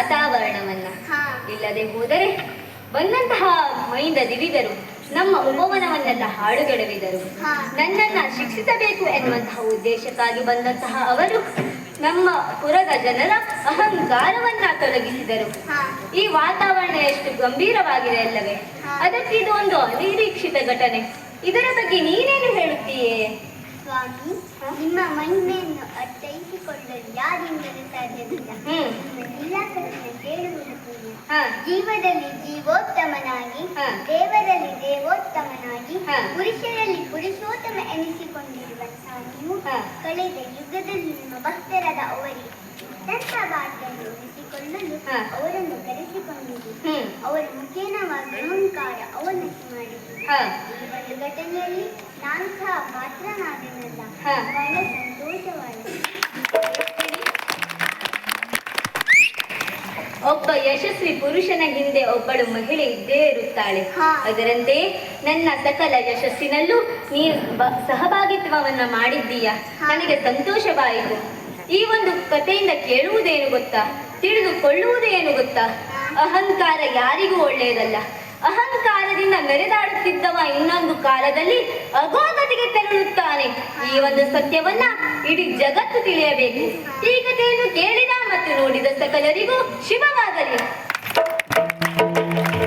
ವಾತಾವರಣವನ್ನ. ಇಲ್ಲದೆ ಹೋದರೆ ಬಂದಂತಹ ಮೈಂದ ದಿವಿದರು ನಮ್ಮ ಉಪವನವನ್ನೆಲ್ಲ ಹಾಳುಗೆಡವಿದರು. ನನ್ನನ್ನ ಶಿಕ್ಷಿಸಬೇಕು ಎನ್ನುವಂತಹ ಉದ್ದೇಶಕ್ಕಾಗಿ ಬಂದಂತಹ ಅವರು ನಮ್ಮ ಪುರದ ಜನರ ಅಹಂಕಾರವನ್ನ ತೊಲಗಿಸಿದರು. ಈ ವಾತಾವರಣ ಎಷ್ಟು ಗಂಭೀರವಾಗಿದೆ ಅಲ್ಲವೇ? ಅದಕ್ಕೆ ಇದು ಒಂದು ಅನಿರೀಕ್ಷಿತ ಘಟನೆ. ಇದರ ಬಗ್ಗೆ ನೀನೇನು ಹೇಳುತ್ತೀಯೇ? ಸ್ವಾಮಿ, ನಿಮ್ಮ ಮಹಿಮೆಯನ್ನು ಅರ್ಥೈಸಿಕೊಳ್ಳಲು ಯಾರಿಂದಲೂ ಸಾಧ್ಯವಿಲ್ಲ. ನಿರಾಕರಣೆ ಕೇಳುವುದು ಪುಣ್ಯ. ಜೀವದಲ್ಲಿ ಜೀವೋತ್ತಮನಾಗಿ, ದೇವರಲ್ಲಿ ದೇವೋತ್ತಮನಾಗಿ, ಪುರುಷರಲ್ಲಿ ಪುರುಷೋತ್ತಮ ಎನಿಸಿಕೊಂಡಿರುವಂತಹ ನೀವು ಕಳೆದ ಯುಗದಲ್ಲಿ ನಿಮ್ಮ ಭಕ್ತರಾದ ಅವರಿಗೆ ಇದ್ದಂಥ ಭಾಷೆಯನ್ನು ಉಳಿಸಿಕೊಳ್ಳಲು ಅವರನ್ನು ಕರೆಸಿಕೊಂಡಿರಿ. ಅವರ ಮುಖೇನವಾಗಿ ಅಹಂಕಾರ ಅವನತಿ ಮಾಡಿದರು. ಈ ಒಂದು ಘಟನೆಯಲ್ಲಿ ನಾನು ಸಹ ಪಾತ್ರನಾದನಲ್ಲ, ಬಹಳ ಸಂತೋಷವಾಯಿತು. ಒಬ್ಬ ಯಶಸ್ವಿ ಪುರುಷನ ಹಿಂದೆ ಒಬ್ಬಳು ಮಹಿಳೆ ಇದ್ದೇ ಇರುತ್ತಾಳೆ. ಅದರಂತೆ ನನ್ನ ಸಕಲ ಯಶಸ್ಸಿನಲ್ಲೂ ನೀನು ಸಹಭಾಗಿತ್ವವನ್ನ ಮಾಡಿದ್ದೀಯ. ನನಗೆ ಸಂತೋಷವಾಯಿತು. ಈ ಒಂದು ಕಥೆಯಿಂದ ಕೇಳುವುದೇನು ಗೊತ್ತಾ, ತಿಳಿದುಕೊಳ್ಳುವುದೇನು ಗೊತ್ತಾ, ಅಹಂಕಾರ ಯಾರಿಗೂ ಒಳ್ಳೆಯದಲ್ಲ. ಅಹಂಕಾರದಿಂದ ಮೆರೆದಾಡುತ್ತಿದ್ದವ ಇನ್ನೊಂದು ಕಾಲದಲ್ಲಿ ಅಗೋಗತಿಗೆ ತೆರಳುತ್ತಾನೆ. ಈ ಒಂದು ಸತ್ಯವನ್ನ ಇಡೀ ಜಗತ್ತು ತಿಳಿಯಬೇಕು. ಈ ಕಥೆಯನ್ನು ಕೇಳಿದ ಮತ್ತು ನೋಡಿದ ಸಕಲರಿಗೂ ಶುಭವಾಗಲಿ.